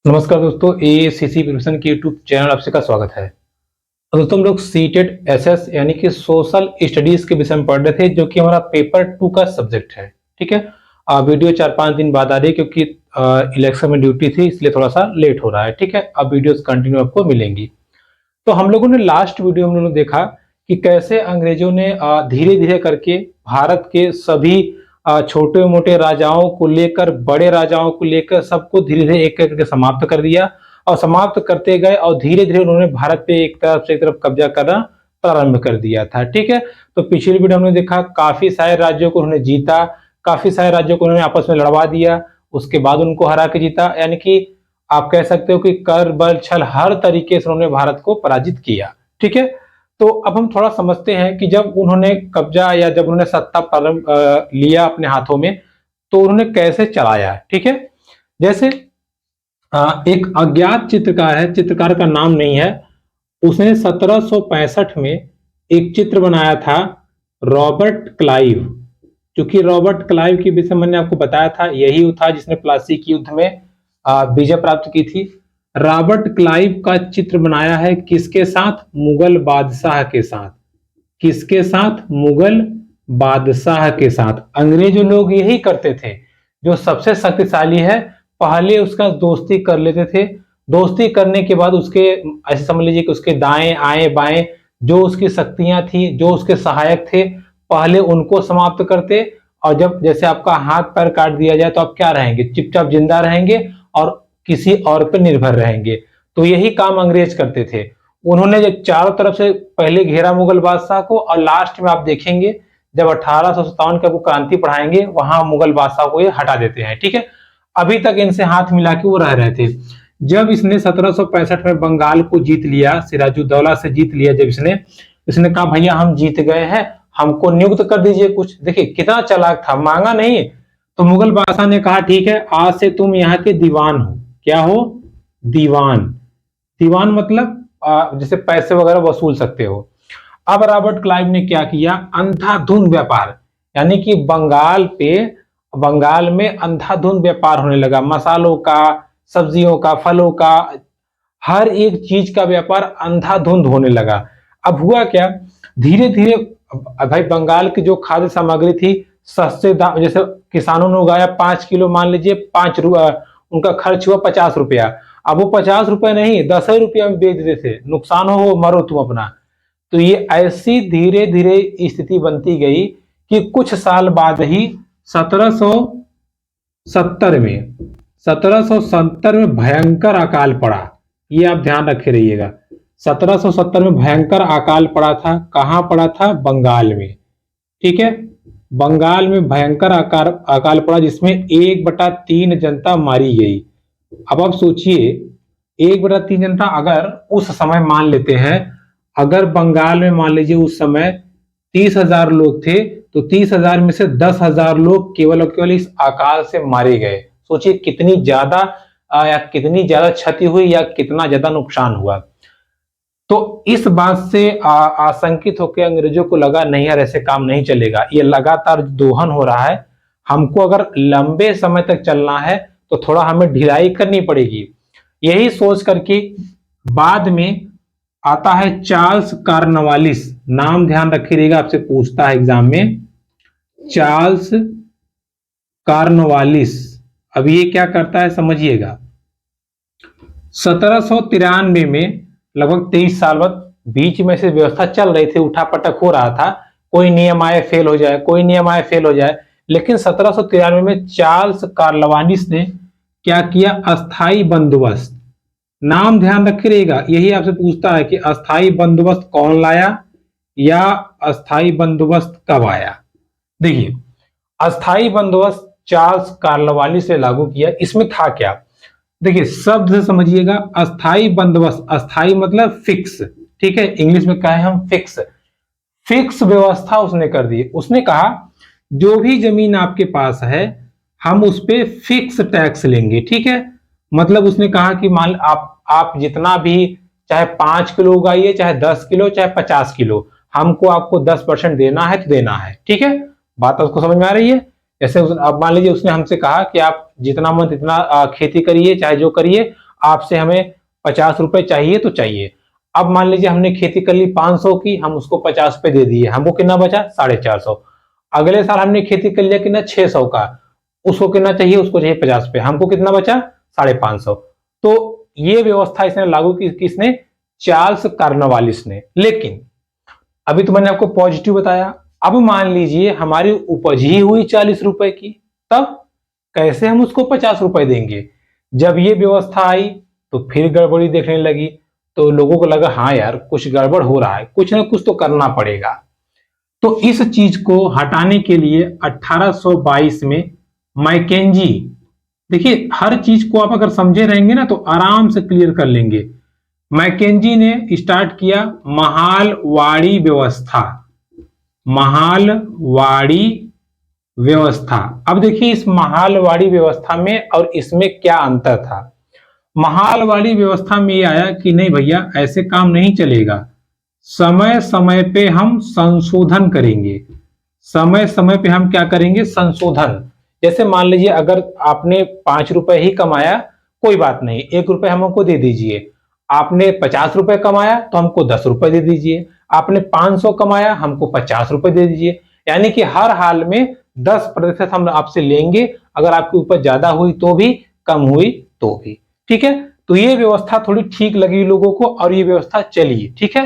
नमस्कार दोस्तों, ACC preparation के यूट्यूब चैनल आपसे का स्वागत है। तो दोस्तों हम लोग सीटेट एसएस यानी कि सोशल स्टडीज के विषय में पढ़ रहे थे, जो कि हमारा पेपर 2 का सब्जेक्ट है। ठीक है, वीडियो 4-5 दिन बाद आ रही है क्योंकि इलेक्शन में ड्यूटी थी, इसलिए थोड़ा सा लेट हो रहा है। ठीक है, अब वीडियोस कंटिन्यू आपको मिलेंगी। तो हम लोगों ने लास्ट वीडियो में हम लोगों ने देखा कि कैसे अंग्रेजों ने धीरे धीरे करके भारत के सभी छोटे मोटे राजाओं को लेकर, बड़े राजाओं को लेकर सबको धीरे धीरे एक करके समाप्त कर दिया और समाप्त करते गए और धीरे धीरे उन्होंने भारत पे एक तरफ से एक तरफ कब्जा करना प्रारंभ कर दिया था। ठीक है, तो पिछली वीडियो हमने देखा काफी सारे राज्यों को उन्होंने जीता, काफी सारे राज्यों को उन्होंने आपस में लड़वा दिया, उसके बाद उनको हरा के जीता। यानी कि आप कह सकते हो कि कर बल छल हर तरीके से उन्होंने भारत को पराजित किया। ठीक है, तो अब हम थोड़ा समझते हैं कि जब उन्होंने कब्जा या जब उन्होंने सत्ता प्रारंभ लिया अपने हाथों में, तो उन्होंने कैसे चलाया। ठीक है, जैसे एक अज्ञात चित्रकार है, चित्रकार का नाम नहीं है, उसने 1765 में एक चित्र बनाया था, रॉबर्ट क्लाइव। क्योंकि रॉबर्ट क्लाइव के विषय मैंने आपको बताया था, यही था जिसने प्लासी के युद्ध में विजय प्राप्त की थी। रॉबर्ट क्लाइव का चित्र बनाया है किसके साथ? मुगल बादशाह के साथ। किसके साथ? मुगल बादशाह के साथ। अंग्रेजों लोग यही करते थे, जो सबसे शक्तिशाली है पहले उसका दोस्ती कर लेते थे। दोस्ती करने के बाद उसके, ऐसे समझ लीजिए कि उसके दाएं आए बाएं जो उसकी शक्तियां थी, जो उसके सहायक थे, पहले उनको समाप्त करते। और जब जैसे आपका हाथ पैर काट दिया जाए तो आप क्या रहेंगे? चुपचाप जिंदा रहेंगे और किसी और पर निर्भर रहेंगे। तो यही काम अंग्रेज करते थे। उन्होंने जब चारों तरफ से पहले घेरा मुगल बादशाह को, और लास्ट में आप देखेंगे जब 1857 का वो क्रांति पढ़ाएंगे, वहां मुगल बादशाह को ये हटा देते हैं। ठीक है, अभी तक इनसे हाथ मिला के वो रह रहे थे। जब इसने 1765 में बंगाल को जीत लिया, सिराजुद्दौला से जीत लिया, जब इसने कहा भैया हम जीत गए हैं, हमको नियुक्त कर दीजिए कुछ। देखिए कितना चालाक था, मांगा नहीं। तो मुगल बादशाह ने कहा ठीक है, आज से तुम यहाँ के दीवान हो। क्या हो? दीवान। दीवान मतलब जैसे पैसे वगैरह वसूल सकते हो। अब रॉबर्ट क्लाइव ने क्या किया? अंधाधुंध व्यापार, यानी कि बंगाल में अंधाधुंध व्यापार होने लगा। मसालों का, सब्जियों का, फलों का, हर एक चीज का व्यापार अंधाधुंध होने लगा। अब हुआ क्या? धीरे धीरे भाई बंगाल की जो खाद्य सामग्री थी सस्ते दाम, जैसे किसानों ने उगाया 5 किलो, मान लीजिए 5 उनका खर्च हुआ 50 रुपया। अब वो 50 रुपया नहीं 10 रुपया में बेच देते थे, नुकसान हो मरो तुम अपना। तो ये ऐसी धीरे धीरे स्थिति बनती गई कि कुछ साल बाद ही 1770 में भयंकर अकाल पड़ा। ये आप ध्यान रखे रहिएगा, 1770 में भयंकर अकाल पड़ा था। कहां पड़ा था? बंगाल में। ठीक है, बंगाल में भयंकर अकाल पड़ा, जिसमें 1/3 जनता मारी गई। अब आप सोचिए 1/3 जनता, अगर उस समय मान लेते हैं, अगर बंगाल में मान लीजिए उस समय 30,000 लोग थे, तो 30,000 में से 10,000 लोग केवल और केवल इस अकाल से मारे गए। सोचिए कितनी ज्यादा या कितनी ज्यादा क्षति हुई या कितना ज्यादा नुकसान हुआ। तो इस बात से आशंकित होकर अंग्रेजों को लगा नहीं यार ऐसे काम नहीं चलेगा, ये लगातार दोहन हो रहा है, हमको अगर लंबे समय तक चलना है तो थोड़ा हमें ढिलाई करनी पड़ेगी। यही सोच करके बाद में आता है चार्ल्स कॉर्नवालिस। नाम ध्यान रखिएगा, आपसे पूछता है एग्जाम में, चार्ल्स कॉर्नवालिस। अब ये क्या करता है समझिएगा। 1793 में, लगभग 23 साल बाद, बीच में से व्यवस्था चल रही थी, उठापटक हो रहा था, कोई नियम आए फेल हो जाए, कोई नियम आए फेल हो जाए। लेकिन 1793 में चार्ल्स कॉर्नवालिस ने क्या किया? अस्थाई बंदोबस्त। नाम ध्यान रखे रहिएगा, यही आपसे पूछता है कि अस्थाई बंदोबस्त कौन लाया या अस्थाई बंदोबस्त कब आया। देखिए अस्थाई बंदोबस्त चार्ल्स कॉर्नवालिस ने लागू किया। इसमें था क्या? देखिए शब्द से समझिएगा, अस्थाई बंदोबस्त, अस्थाई मतलब फिक्स। ठीक है, इंग्लिश में कहा है हम फिक्स। फिक्स व्यवस्था उसने कर दी। उसने कहा जो भी जमीन आपके पास है हम उस पे फिक्स टैक्स लेंगे। ठीक है, मतलब उसने कहा कि मान आप जितना भी, चाहे 5 किलो उगाइए, चाहे 10 किलो, चाहे 50 किलो, हमको आपको 10% देना है तो देना है। ठीक है, बात आपको समझ में आ रही है? जैसे अब मान लीजिए उसने हमसे कहा कि आप जितना मन इतना खेती करिए, चाहे जो करिए, आपसे हमें 50 रुपए चाहिए तो चाहिए। अब मान लीजिए हमने खेती कर ली 500 की, हम उसको 50 रुपए दे दिए, हमको कितना बचा 450। अगले साल हमने खेती कर लिया कितना 600 का, उसको कितना चाहिए, उसको चाहिए 50 रुपए, हमको कितना बचा 550। तो ये व्यवस्था इसने लागू की, किसने, चार्ल्स कॉर्नवालिस ने। लेकिन अभी तो मैंने आपको पॉजिटिव बताया, अब मान लीजिए हमारी उपज ही हुई 40 रुपए की, तब कैसे हम उसको 50 रुपए देंगे। जब ये व्यवस्था आई तो फिर गड़बड़ी देखने लगी, तो लोगों को लगा हाँ यार कुछ गड़बड़ हो रहा है, कुछ ना कुछ तो करना पड़ेगा। तो इस चीज को हटाने के लिए 1822 में मैकेंजी, देखिए हर चीज को आप अगर समझे रहेंगे ना तो आराम से क्लियर कर लेंगे। मैकेंजी ने स्टार्ट किया महालवाड़ी व्यवस्था, महालवाड़ी व्यवस्था। अब देखिए इस महालवाड़ी व्यवस्था में और इसमें क्या अंतर था। महालवाड़ी व्यवस्था में ये आया कि नहीं भैया ऐसे काम नहीं चलेगा, समय समय पे हम संशोधन करेंगे, समय समय पे हम क्या करेंगे, संशोधन। जैसे मान लीजिए अगर आपने 5 रुपए ही कमाया, कोई बात नहीं, 1 रुपए हमको दे दीजिए। आपने 50 रुपए कमाया तो हमको 10 रुपए दे दीजिए। आपने 500 कमाया, हमको 50 रुपए दे दीजिए। यानी कि हर हाल में 10% हम आपसे लेंगे, अगर आपकी उपज ज्यादा हुई तो भी, कम हुई तो भी। ठीक है, तो ये व्यवस्था थोड़ी ठीक लगी लोगों को और ये व्यवस्था चली। ठीक है,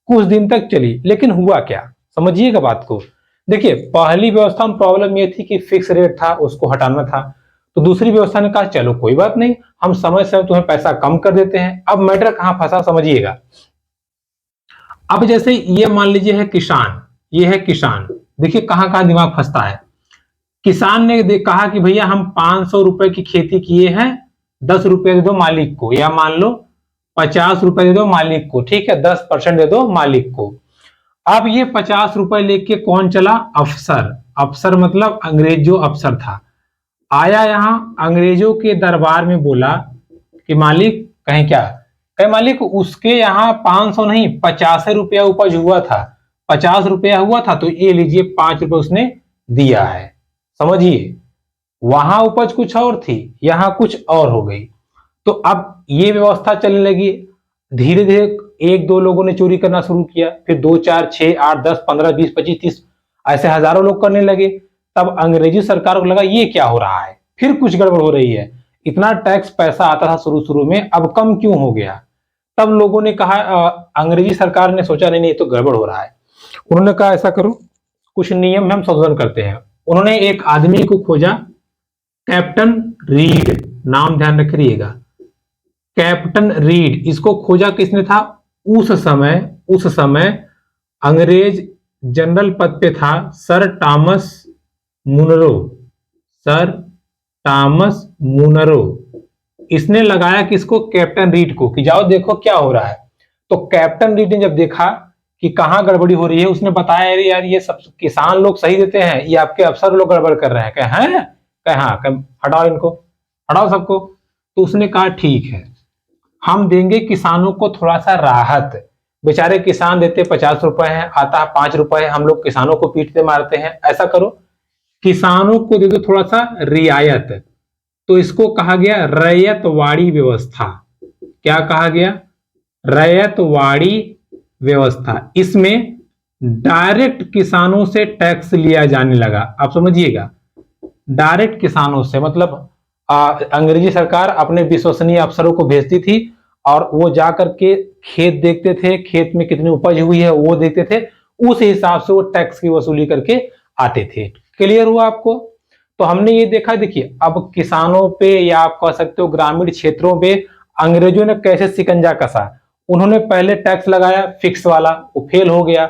कुछ दिन तक चली, लेकिन हुआ क्या, समझिएगा बात को। देखिए पहली व्यवस्था में प्रॉब्लम ये थी कि फिक्स रेट था, उसको हटाना था। तो दूसरी व्यवस्था ने कहा चलो कोई बात नहीं, हम समय समय तुम्हें पैसा कम कर देते हैं। अब मैटर कहां फंसा समझिएगा। अब जैसे ये मान लीजिए है किसान, ये है किसान, देखिए कहां कहां दिमाग फंसता है। किसान ने कहा कि भैया हम 500 रुपए की खेती किए हैं, 10 रुपए दे दो मालिक को, या मान लो 50 रुपए दे दो मालिक को। ठीक है, 10% दे दो मालिक को। अब ये 50 रुपए लेके कौन चला, अफसर। अफसर मतलब अंग्रेज जो अफसर था, आया यहां अंग्रेजों के दरबार में, बोला कि मालिक, कहें क्या, कहे मालिक उसके यहाँ 500 नहीं 50 रुपया उपज हुआ था, 50 रुपया हुआ था, तो ये लीजिए 5 रुपए उसने दिया है। समझिए, वहां उपज कुछ और थी, यहां कुछ और हो गई। तो अब ये व्यवस्था चलने लगी। धीरे धीरे 1-2 लोगों ने चोरी करना शुरू किया, फिर 2, 4, 6, 8, 10, 15, 20, 25, 30, ऐसे हजारों लोग करने लगे। तब अंग्रेजी सरकार को लगा ये क्या हो रहा है, फिर कुछ गड़बड़ हो रही है। इतना टैक्स पैसा आता था शुरू शुरू में, अब कम क्यों हो गया। तब लोगों ने कहा, अंग्रेजी सरकार ने सोचा नहीं नहीं ये तो गड़बड़ हो रहा है। उन्होंने कहा ऐसा करो, कुछ नियम में हम संशोधन करते हैं। उन्होंने एक आदमी को खोजा, कैप्टन रीड, नाम ध्यान रखिएगा, कैप्टन रीड। इसको खोजा किसने था, उस समय अंग्रेज जनरल पद पे था sir Thomas Munro, sir Thomas Munro. इसने लगाया किसको, कैप्टन रीड को, कि जाओ देखो क्या हो रहा है। तो कैप्टन रीड ने जब देखा कि कहां गड़बड़ी हो रही है, उसने बताया अरे यार ये सब किसान लोग सही देते हैं, ये आपके अफसर लोग गड़बड़ कर रहे हैं। कहे हाँ, हटाओ इनको, हटाओ सबको। तो उसने कहा ठीक है, हम देंगे किसानों को थोड़ा सा राहत। बेचारे किसान देते 50 रुपए हैं, आता है 5 रुपए है, हम लोग किसानों को पीटते मारते हैं। ऐसा करो किसानों को दे दो थोड़ा सा रियायत। तो इसको कहा गया रैयतवाड़ी व्यवस्था। क्या कहा गया, रैयतवाड़ी व्यवस्था। इसमें डायरेक्ट किसानों से टैक्स लिया जाने लगा। आप समझिएगा, डायरेक्ट किसानों से मतलब अंग्रेजी सरकार अपने विश्वसनीय अफसरों को भेजती थी और वो जाकर के खेत देखते थे, खेत में कितनी उपज हुई है वो देखते थे, उस हिसाब से वो टैक्स की वसूली करके आते थे। क्लियर हुआ आपको। तो हमने ये देखा, देखिए अब किसानों पे या आप कह सकते हो ग्रामीण क्षेत्रों पे अंग्रेजों ने कैसे शिकंजा कसा। उन्होंने पहले टैक्स लगाया फिक्स वाला, वो फेल हो गया।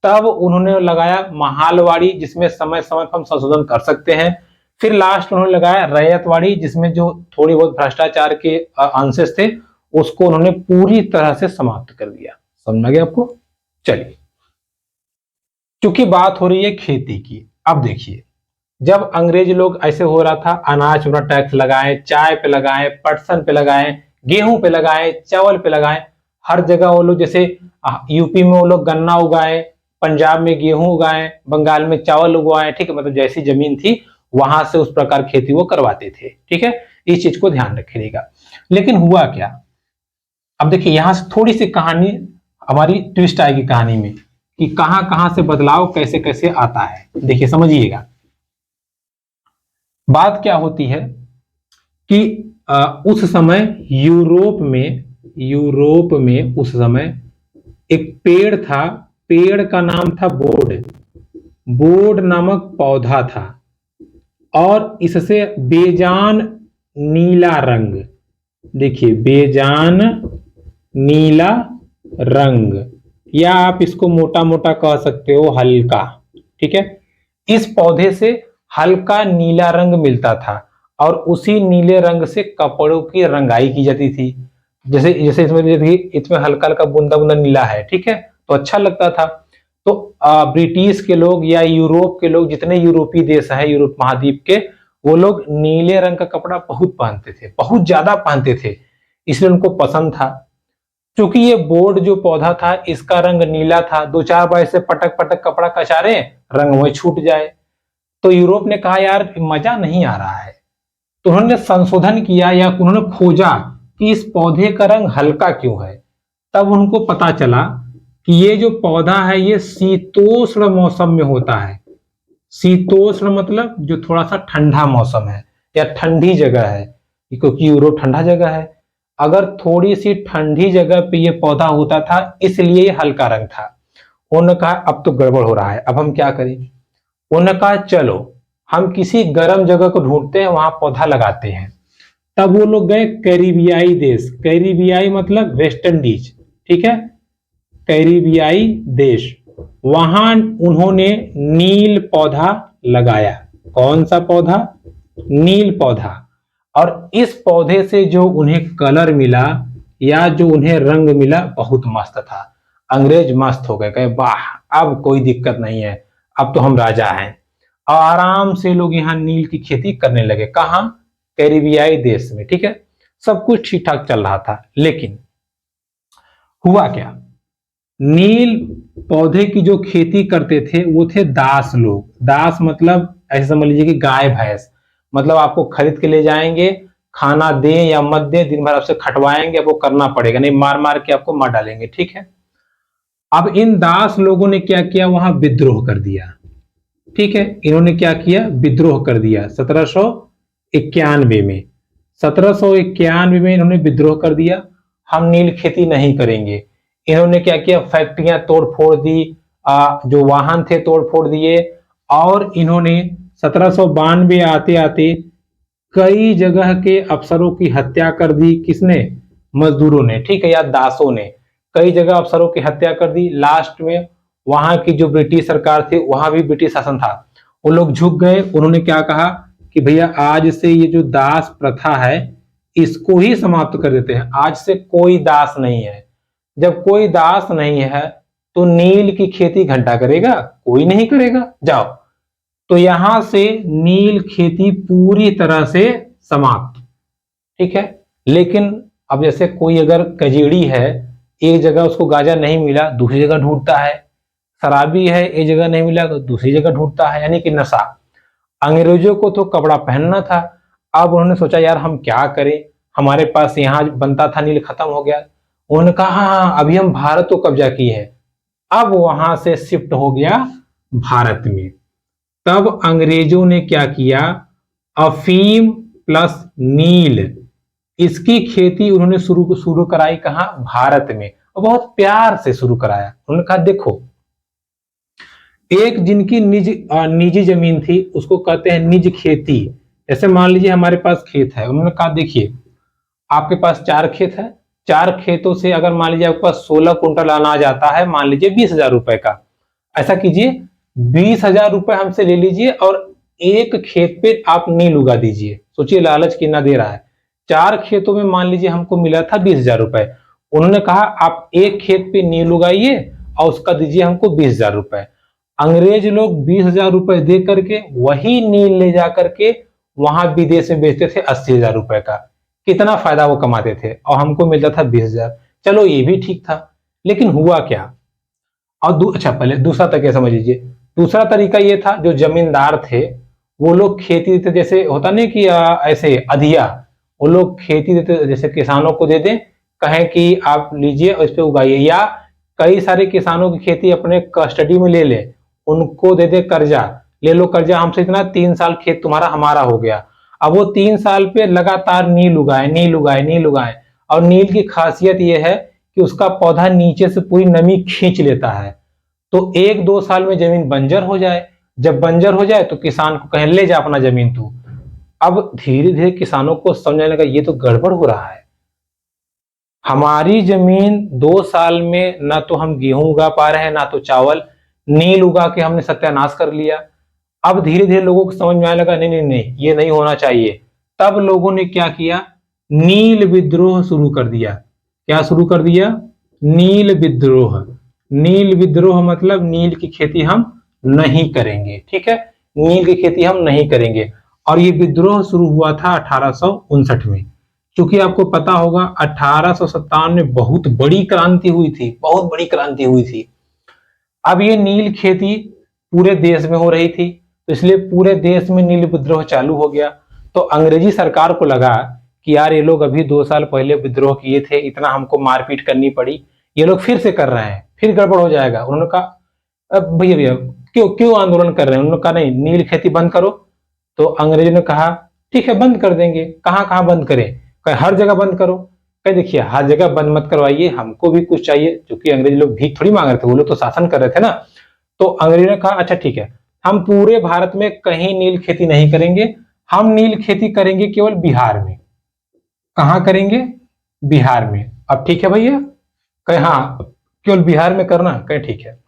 तब उन्होंने लगाया महालवाड़ी, जिसमें समय समय पर हम संशोधन कर सकते हैं। फिर लास्ट उन्होंने लगाया रैयतवाड़ी, जिसमें जो थोड़ी बहुत भ्रष्टाचार के अंशेस थे उसको उन्होंने पूरी तरह से समाप्त कर दिया। समझ गया आपको। चलिए, क्योंकि बात हो रही है खेती की, अब देखिए जब अंग्रेज लोग ऐसे हो रहा था, अनाज पर टैक्स लगाए, चाय पे लगाए, पटसन पे लगाए, गेहूं पे लगाए, चावल पे लगाए, हर जगह वो लोग, जैसे यूपी में वो लोग गन्ना उगाए, पंजाब में गेहूं उगाए, बंगाल में चावल उगाए। ठीक है, मतलब जैसी जमीन थी वहां से उस प्रकार खेती वो करवाते थे। ठीक है, इस चीज को ध्यान रखिएगा। लेकिन हुआ क्या, अब देखिए यहां से थोड़ी सी कहानी हमारी ट्विस्ट आएगी कहानी में कि कहां कहां से बदलाव कैसे कैसे आता है। देखिए समझिएगा, बात क्या होती है कि उस समय यूरोप में उस समय एक पेड़ था, पेड़ का नाम था बोर्ड। बोर्ड नामक पौधा था और इससे बेजान नीला रंग, देखिए बेजान नीला रंग, या आप इसको मोटा मोटा कह सकते हो हल्का, ठीक है। इस पौधे से हल्का नीला रंग मिलता था और उसी नीले रंग से कपड़ों की रंगाई की जाती थी। जैसे जैसे इसमें हल्का हल्का बूंदा बूंदा नीला है, ठीक है, तो अच्छा लगता था। तो ब्रिटिश के लोग या यूरोप के लोग, जितने यूरोपीय देश हैं यूरोप महाद्वीप के, वो लोग नीले रंग का कपड़ा बहुत पहनते थे, बहुत ज्यादा पहनते थे, इसलिए उनको पसंद था। क्योंकि ये बोर्ड जो पौधा था इसका रंग नीला था, दो चार बार से पटक पटक कपड़ा कचारे रंग वही छूट जाए। तो यूरोप ने कहा यार मजा नहीं आ रहा है, तो उन्होंने संशोधन किया या उन्होंने खोजा कि इस पौधे का रंग हल्का क्यों है। तब उनको पता चला कि ये जो पौधा है ये शीतोष्ण मौसम में होता है। शीतोष्ण मतलब जो थोड़ा सा ठंडा मौसम है या ठंडी जगह है, क्योंकि यूरोप ठंडा जगह है। अगर थोड़ी सी ठंडी जगह पे ये पौधा होता था इसलिए ये हल्का रंग था। उन्होंने कहा अब तो गड़बड़ हो रहा है, अब हम क्या करें। उन्होंने कहा चलो हम किसी गर्म जगह को ढूंढते हैं, वहां पौधा लगाते हैं। तब वो लोग गए कैरिबियाई देश, कैरिबियाई मतलब वेस्ट इंडीज, ठीक है, कैरिबियाई देश। वहां उन्होंने नील पौधा लगाया। कौन सा पौधा? नील पौधा। और इस पौधे से जो उन्हें कलर मिला या जो उन्हें रंग मिला बहुत मस्त था। अंग्रेज मस्त हो गए, कहे वाह अब कोई दिक्कत नहीं है, अब तो हम राजा हैं। और आराम से लोग यहाँ नील की खेती करने लगे। कहाँ? कैरिबियाई देश में, ठीक है। सब कुछ ठीक ठाक चल रहा था, लेकिन हुआ क्या, नील पौधे की जो खेती करते थे वो थे दास लोग। दास मतलब ऐसे समझ लीजिए कि गाय भैंस, मतलब आपको खरीद के ले जाएंगे, खाना दें या मत दें, दिन भर आपसे खटवाएंगे, आपको करना पड़ेगा, नहीं मार मार के आपको मार डालेंगे, ठीक है। अब इन दास लोगों ने क्या किया, वहां विद्रोह कर दिया, ठीक है। इन्होंने क्या किया, विद्रोह कर दिया 1791 में। 1791 में इन्होंने विद्रोह कर दिया, हम नील खेती नहीं करेंगे। इन्होंने क्या किया, फैक्ट्रियां तोड़ फोड़ दी, जो वाहन थे तोड़ फोड़ दिए, और इन्होंने 1792 आते आते कई जगह के अफसरों की हत्या कर दी। किसने? मजदूरों ने, ठीक है, या दासों ने। कई जगह अफसरों की हत्या कर दी। लास्ट में वहां की जो ब्रिटिश सरकार थी, वहां भी ब्रिटिश शासन था, वो लोग झुक गए। उन्होंने क्या कहा कि भैया आज से ये जो दास प्रथा है इसको ही समाप्त कर देते हैं, आज से कोई दास नहीं है। जब कोई दास नहीं है तो नील की खेती घंटा करेगा? कोई नहीं करेगा, जाओ। तो यहां से नील खेती पूरी तरह से समाप्त, ठीक है। लेकिन अब जैसे कोई अगर कजेड़ी है, एक जगह उसको गांजा नहीं मिला दूसरी जगह ढूंढता है, शराबी है एक जगह नहीं मिला तो दूसरी जगह ढूंढता है, यानी कि नशा। अंग्रेजों को तो कपड़ा पहनना था। अब उन्होंने सोचा यार हम क्या करें, हमारे पास यहाँ बनता था नील खत्म हो गया। उन्होंने कहा हाँ अभी हम भारत को कब्जा किए हैं। अब वहां से शिफ्ट हो गया भारत में। तब अंग्रेजों ने क्या किया, अफीम प्लस नील, इसकी खेती उन्होंने शुरू कराई। कहां? भारत में। और बहुत प्यार से शुरू कराया। उन्होंने कहा देखो, एक जिनकी निजी जमीन थी उसको कहते हैं निज खेती। जैसे मान लीजिए हमारे पास खेत है, उन्होंने कहा देखिए आपके पास 4 खेत है, 4 खेतों से अगर मान लीजिए आपके पास 16 कुंटल अनाज आता है, मान लीजिए 20,000 रुपए का, ऐसा कीजिए 20,000 रुपए हमसे ले लीजिए और एक खेत पे आप नील उगा दीजिए। सोचिए लालच कितना दे रहा है। 4 खेतों में मान लीजिए हमको मिला था 20,000 रुपए। उन्होंने कहा आप एक खेत पे नील उगाइए और उसका दीजिए हमको 20,000 रुपए। अंग्रेज लोग 20,000 रुपए दे करके वही नील ले जा करके वहां विदेश में बेचते थे 80,000 रुपए का। कितना फायदा वो कमाते थे और हमको मिलता था 20,000। चलो ये भी ठीक था, लेकिन हुआ क्या। और अच्छा पहले दूसरा तरीका समझ लीजिए। दूसरा तरीका ये था, जो जमींदार थे वो लोग खेती थे, जैसे होता नहीं कि ऐसे अधिया, वो लोग खेती देते, जैसे किसानों को दे दें, कहें कि आप लीजिए और इस पे उगाइए, या कई सारे किसानों की खेती अपने कस्टडी में ले ले, उनको दे दे कर्जा, ले लो कर्जा हमसे इतना, 3 साल खेत तुम्हारा हमारा हो गया। अब वो 3 साल पे लगातार नील उगाए, नील उगाए, नील उगाए। और नील की खासियत यह है कि उसका पौधा नीचे से पूरी नमी खींच लेता है, तो 1-2 साल में जमीन बंजर हो जाए। जब बंजर हो जाए तो किसान को कहें ले जा अपना जमीन तू। अब धीरे धीरे किसानों को समझने लगा ये तो गड़बड़ हो रहा है, हमारी जमीन 2 साल में ना तो हम गेहूं उगा पा रहे हैं ना तो चावल, नील उगा के हमने सत्यानाश कर लिया। अब धीरे धीरे लोगों को समझ में आने लगा नहीं नहीं नहीं ये नहीं होना चाहिए। तब लोगों ने क्या किया, नील विद्रोह शुरू कर दिया। क्या शुरू कर दिया, नील विद्रोह। ननील विद्रोह मतलब नील की खेती हम नहीं करेंगे, ठीक है, नील की खेती हम नहीं करेंगे। और ये विद्रोह शुरू हुआ था 1859 में। क्योंकि आपको पता होगा 1857 में बहुत बड़ी क्रांति हुई थी, बहुत बड़ी क्रांति हुई थी। अब ये नील खेती पूरे देश में हो रही थी, तो इसलिए पूरे देश में नील विद्रोह चालू हो गया। तो अंग्रेजी सरकार को लगा कि यार ये लोग अभी 2 साल पहले विद्रोह किए थे, इतना हमको मारपीट करनी पड़ी, ये लोग फिर से कर रहे हैं, फिर गड़बड़ हो जाएगा। उन्होंने कहा अब भैया भैया क्यों क्यों आंदोलन कर रहे हैं, उन्होंने कहा नहीं नील खेती बंद करो। तो अंग्रेजों ने कहा ठीक है बंद कर देंगे। कहाँ कहाँ बंद करें, कहे हर जगह बंद करो। कहे देखिए हर जगह बंद मत करवाइए, हमको भी कुछ चाहिए, क्योंकि अंग्रेज लोग भीख थोड़ी मांग रहे थे, वो लोग तो शासन कर रहे थे ना। तो अंग्रेजों ने कहा अच्छा ठीक है, हम पूरे भारत में कहीं नील खेती नहीं करेंगे, हम नील खेती करेंगे केवल बिहार में। कहाँ करेंगे, बिहार में। अब ठीक है भैया, कहे हाँ केवल बिहार में करना, कहे ठीक है।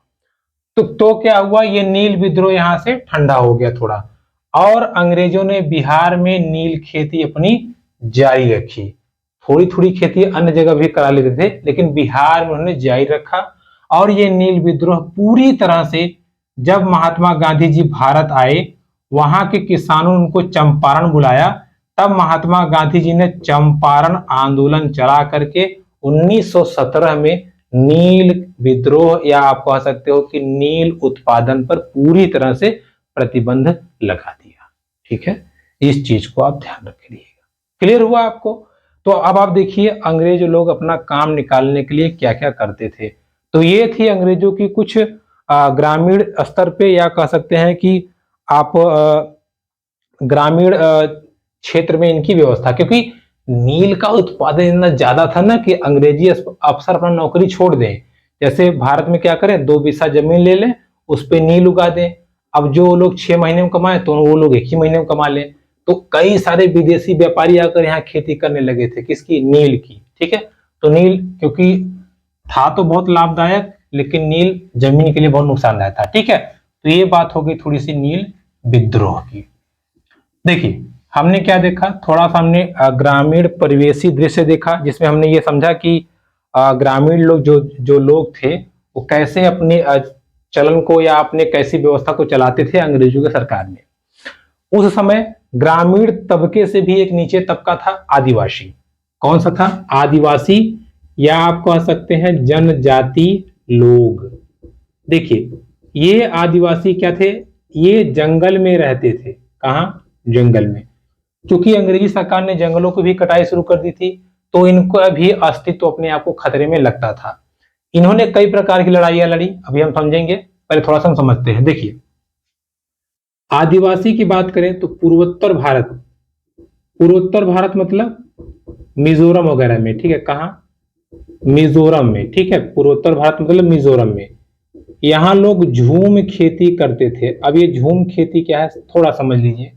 तो क्या हुआ, ये नील विद्रोह यहां से ठंडा हो गया थोड़ा, और अंग्रेजों ने बिहार में नील खेती अपनी जारी रखी। थोड़ी थोड़ी खेती अन्य जगह भी करा लेते थे, लेकिन बिहार में उन्होंने जारी रखा। और ये नील विद्रोह पूरी तरह से, जब महात्मा गांधी जी भारत आए, वहां के किसानों ने उनको चंपारण बुलाया, तब महात्मा गांधी जी ने चंपारण आंदोलन चला करके 1917 में नील विद्रोह, या आप कह सकते हो कि नील उत्पादन पर पूरी तरह से प्रतिबंध लगा दिया। ठीक है, इस चीज को आप ध्यान रखिएगा। क्लियर हुआ आपको? तो अब आप देखिए अंग्रेज लोग अपना काम निकालने के लिए क्या क्या करते थे। तो ये थी अंग्रेजों की कुछ ग्रामीण स्तर पे, या कह सकते हैं कि आप ग्रामीण क्षेत्र में इनकी व्यवस्था, क्योंकि नील का उत्पादन इतना ज्यादा था ना कि अंग्रेजी अफसर अपना नौकरी छोड़ दें। जैसे भारत में क्या करें, 2 बीसा जमीन ले लें, उस पे नील उगा दें। अब जो लोग 6 महीने में कमाए तो वो लोग 1 ही महीने में कमा लें। तो कई सारे विदेशी व्यापारी आकर यहाँ खेती करने लगे थे, किसकी, नील की। ठीक है, तो नील क्योंकि था तो बहुत लाभदायक, लेकिन नील जमीन के लिए बहुत नुकसानदायक था। ठीक है, तो ये बात हो गई थोड़ी सी नील विद्रोह की। देखिए हमने क्या देखा, थोड़ा सा हमने ग्रामीण परिवेशी दृश्य देखा, जिसमें हमने ये समझा कि ग्रामीण लोग जो लोग थे वो कैसे अपने चलन को या अपने कैसी व्यवस्था को चलाते थे अंग्रेजों के सरकार में। उस समय ग्रामीण तबके से भी एक नीचे तबका था, आदिवासी। कौन सा था, आदिवासी, या आप कह सकते हैं जनजाति लोग। देखिए ये आदिवासी क्या थे, ये जंगल में रहते थे। कहां, जंगल में। क्योंकि अंग्रेजी सरकार ने जंगलों को भी कटाई शुरू कर दी थी, तो इनको भी अस्तित्व अपने आप को खतरे में लगता था। इन्होंने कई प्रकार की लड़ाइयां लड़ी, अभी हम समझेंगे, पहले थोड़ा सा हम समझते हैं। देखिए आदिवासी की बात करें तो पूर्वोत्तर भारत, पूर्वोत्तर भारत मतलब मिजोरम वगैरह में। ठीक है, कहां, मिजोरम में। ठीक है, पूर्वोत्तर भारत मतलब मिजोरम में। यहां लोग झूम खेती करते थे। अब ये झूम खेती क्या है, थोड़ा समझ लीजिए।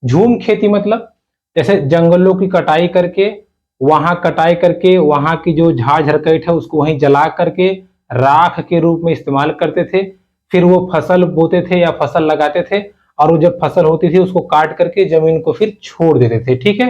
झूम खेती मतलब जैसे जंगलों की कटाई करके, वहां की जो झाड़ झरकट है उसको वहीं जला करके राख के रूप में इस्तेमाल करते थे। फिर वो फसल बोते थे या फसल लगाते थे, और वो जब फसल होती थी उसको काट करके जमीन को फिर छोड़ देते थे। ठीक है,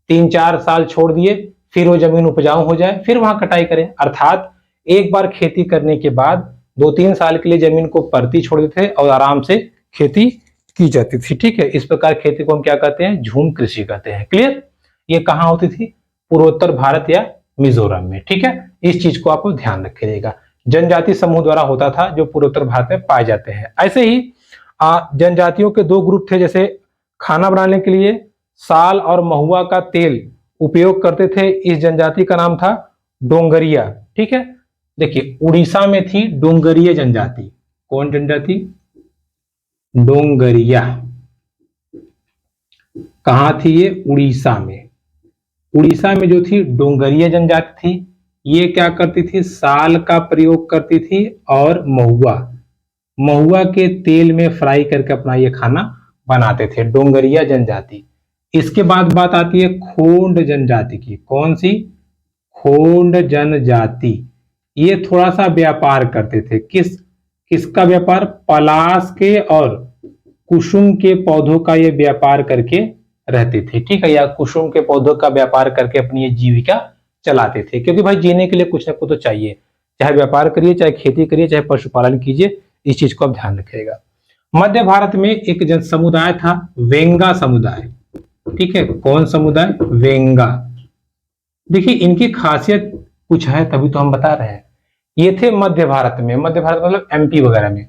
3-4 साल छोड़ दिए, फिर वो जमीन उपजाऊ हो जाए, फिर वहां कटाई करें। अर्थात एक बार खेती करने के बाद 2-3 साल के लिए जमीन को परती छोड़ देते थे और आराम से खेती की जाती थी। ठीक है, इस प्रकार खेती को हम क्या कहते हैं, झूम कृषि कहते हैं। क्लियर? ये कहां होती थी, पूर्वोत्तर भारत या मिजोरम में। ठीक है, इस चीज को आपको ध्यान रखिएगा। जनजाति समूह द्वारा होता था जो पूर्वोत्तर भारत में पाए जाते हैं। ऐसे ही जनजातियों के 2 ग्रुप थे। जैसे खाना बनाने के लिए साल और महुआ का तेल उपयोग करते थे। इस जनजाति का नाम था डोंगरिया। ठीक है, देखिए उड़ीसा में थी डोंगरिया जनजाति। कौन जनजाति? डोंगरिया। कहां थी ये? उड़ीसा में। उड़ीसा में जो थी डोंगरिया जनजाति थी, ये क्या करती थी? साल का प्रयोग करती थी और महुआ, महुआ के तेल में फ्राई करके अपना ये खाना बनाते थे, डोंगरिया जनजाति। इसके बाद बात आती है खोंड जनजाति की। कौन सी? खोंड जनजाति। ये थोड़ा सा व्यापार करते थे। किसका व्यापार? पलाश के और कुसुम के पौधों का ये व्यापार करके रहते थे। ठीक है, या कुसुम के पौधों का व्यापार करके अपनी ये जीविका चलाते थे, क्योंकि भाई जीने के लिए कुछ ना कुछ तो चाहिए। चाहे व्यापार करिए, चाहे खेती करिए, चाहे पशुपालन कीजिए, इस चीज को आप ध्यान रखिएगा। मध्य भारत में एक जन समुदाय था, वेंगा समुदाय। ठीक है, कौन समुदाय? वेंगा। देखिए इनकी खासियत कुछ है, तभी तो हम बता रहे हैं। ये थे मध्य भारत में, मध्य भारत मतलब एमपी वगैरह में।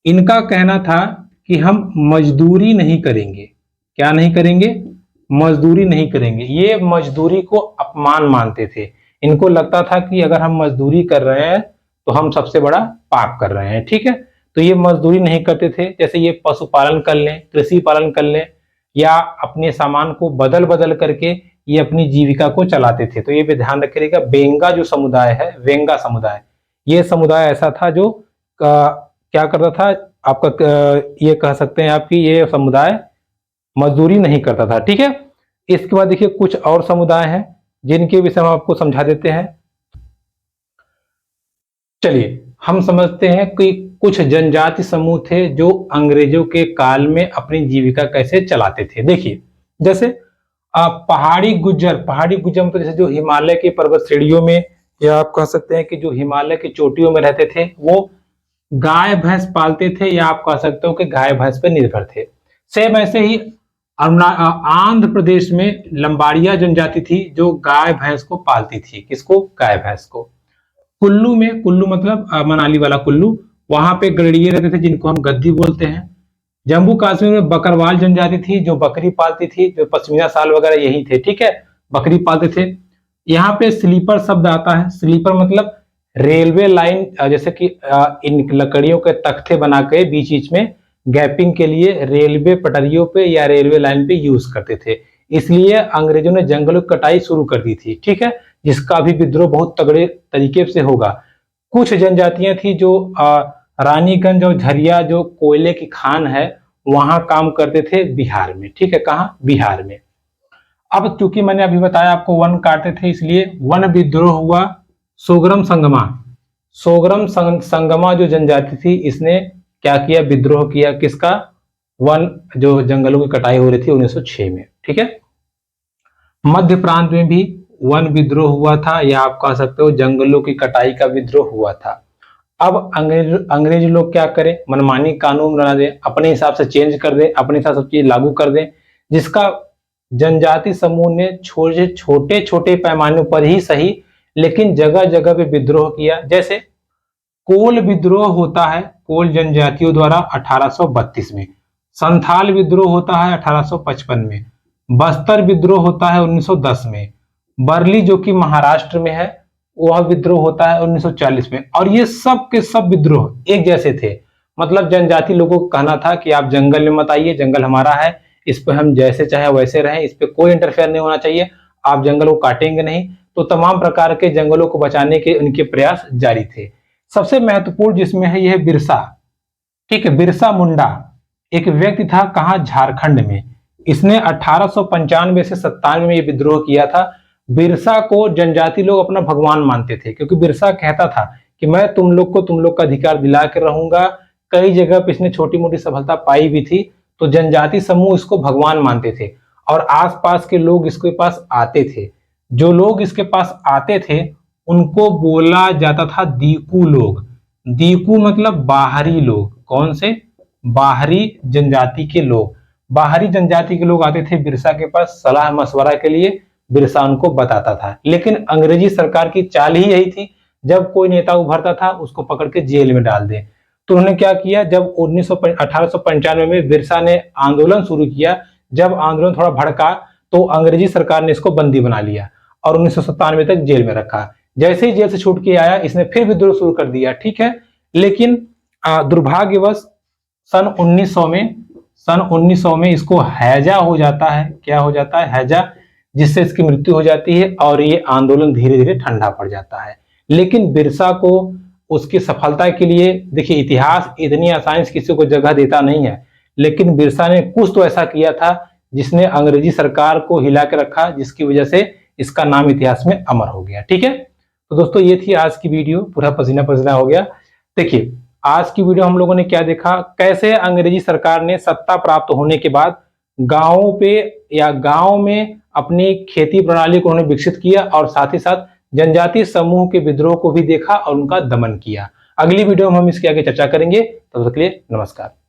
इनका कहना था कि हम मजदूरी नहीं करेंगे। क्या नहीं करेंगे? मजदूरी नहीं करेंगे। ये मजदूरी को अपमान मानते थे। इनको लगता था कि अगर हम मजदूरी कर रहे हैं तो हम सबसे बड़ा पाप कर रहे हैं। ठीक है, तो ये मजदूरी नहीं करते थे। जैसे ये पशुपालन कर लें, कृषि पालन कर लें, या अपने सामान को बदल बदल करके ये अपनी जीविका को चलाते थे। तो ये भी ध्यान रखिएगा, बेंगा जो समुदाय है, वेंगा समुदाय, ये समुदाय ऐसा था जो क्या करता था आपका, ये कह सकते हैं आपकी, ये समुदाय मजदूरी नहीं करता था। ठीक है, इसके बाद देखिए कुछ और समुदाय हैं जिनके विषय में आपको समझा देते हैं। चलिए हम समझते हैं कि कुछ जनजाति समूह थे जो अंग्रेजों के काल में अपनी जीविका कैसे चलाते थे। देखिए जैसे पहाड़ी गुज्जर मतलब जैसे जो हिमालय के पर्वत श्रेणियों में, या आप कह सकते हैं कि जो हिमालय की चोटियों में रहते थे, वो गाय भैंस पालते थे, या आप कह सकते हो कि गाय भैंस पर निर्भर थे। सेम ऐसे ही आंध्र प्रदेश में लंबाड़िया जनजाति थी जो गाय भैंस को पालती थी। किसको? गाय भैंस को। कुल्लू में, कुल्लू मतलब मनाली वाला कुल्लू, वहां पे गड़िए रहते थे जिनको हम गद्दी बोलते हैं। जम्मू कश्मीर में बकरवाल जनजाति थी जो बकरी पालती थी, जो पश्मीना शाल वगैरह यही थे। ठीक है, बकरी पालते थे। यहाँ पे स्लीपर शब्द आता है। स्लीपर मतलब रेलवे लाइन, जैसे कि इन लकड़ियों के तख्ते बना के बीच बीच में गैपिंग के लिए रेलवे पटरियों पे या रेलवे लाइन पे यूज करते थे। इसलिए अंग्रेजों ने जंगलों की कटाई शुरू कर दी थी। ठीक है, जिसका भी विद्रोह बहुत तगड़े तरीके से होगा। कुछ जनजातियां थी जो रानीगंज और झरिया जो कोयले की खान है वहां काम करते थे बिहार में। ठीक है, कहाँ? बिहार में। अब चूंकि मैंने अभी बताया आपको वन काटते थे, इसलिए वन विद्रोह हुआ। सोगरम संगमा, सोगरम संगमा जो जनजाति थी, इसने क्या किया? विद्रोह किया। किसका? वन, जो जंगलों की कटाई हो रही थी 1906 में। ठीक है, मध्य प्रांत में भी वन विद्रोह हुआ था, या आप कह सकते हो जंगलों की कटाई का विद्रोह हुआ था। अब अंग्रेज लोग क्या करें? मनमानी कानून बना दें, अपने हिसाब से चेंज कर दें, अपने हिसाब से सब चीज लागू कर दें, जिसका जनजाति समूह ने छोटे छोटे पैमानों पर ही सही, लेकिन जगह जगह पे विद्रोह किया। जैसे कोल विद्रोह होता है कोल जनजातियों द्वारा 1832 में, संथाल विद्रोह होता है 1855 में, बस्तर विद्रोह होता है 1910 में, बरली जो कि महाराष्ट्र में है वह विद्रोह होता है 1940 में। और ये सब के सब विद्रोह एक जैसे थे। मतलब जनजाति लोगों को कहना था कि आप जंगल में मत आइए, जंगल हमारा है, इस पे हम जैसे चाहे वैसे रहें, इस पे कोई इंटरफेयर नहीं होना चाहिए, आप जंगल को काटेंगे नहीं। तो तमाम प्रकार के जंगलों को बचाने के उनके प्रयास जारी थे। सबसे महत्वपूर्ण जिसमें है यह बिरसा। ठीक है, बिरसा मुंडा एक व्यक्ति था, कहा? झारखंड में। इसने 1895 से 97 में यह विद्रोह किया था। बिरसा को जनजाति लोग अपना भगवान मानते थे, क्योंकि बिरसा कहता था कि मैं तुम लोग का अधिकार दिला कर रहूंगा। कई जगह पे इसने छोटी मोटी सफलता पाई भी थी, तो जनजाति समूह इसको भगवान मानते थे और आसपास के लोग इसके पास आते थे। जो लोग इसके पास आते थे उनको बोला जाता था दीकू लोग। दीकू मतलब बाहरी लोग। कौन से? बाहरी जनजाति के लोग। बाहरी जनजाति के लोग आते थे बिरसा के पास सलाह मशवरा के लिए, बिरसा उनको बताता था। लेकिन अंग्रेजी सरकार की चाल ही यही थी, जब कोई नेता उभरता था उसको पकड़ के जेल में डाल दे। तो उन्होंने क्या किया, जब 1895 में बिरसा ने आंदोलन शुरू किया, जब आंदोलन थोड़ा भड़का तो अंग्रेजी सरकार ने इसको बंदी बना लिया और 1997 तक जेल में रखा। जैसे ही जेल से छूट के आया इसने फिर विद्रोह शुरू कर दिया, ठीक है। लेकिन दुर्भाग्यवश सन 1900 में इसको हैजा हो जाता है। क्या हो जाता है? हैजा, जिससे इसकी मृत्यु हो जाती है और ये आंदोलन धीरे धीरे ठंडा पड़ जाता है। लेकिन बिरसा को उसकी सफलता के लिए, देखिए इतिहास इतनी आसानी से किसी को जगह देता नहीं है, लेकिन बिरसा ने कुछ तो ऐसा किया था जिसने अंग्रेजी सरकार को हिला के रखा, जिसकी वजह से इसका नाम इतिहास में अमर हो गया, ठीक है। तो दोस्तों ये थी आज की वीडियो, पूरा पसीना पसीना हो गया। देखिए आज की वीडियो हम लोगों ने क्या देखा, कैसे अंग्रेजी सरकार ने सत्ता प्राप्त होने के बाद गांवों पे या गांव में अपनी खेती प्रणाली को उन्होंने विकसित किया और साथ ही साथ जनजातीय समूह के विद्रोह को भी देखा और उनका दमन किया। अगली वीडियो में हम इसके आगे चर्चा करेंगे। तब तक के लिए नमस्कार।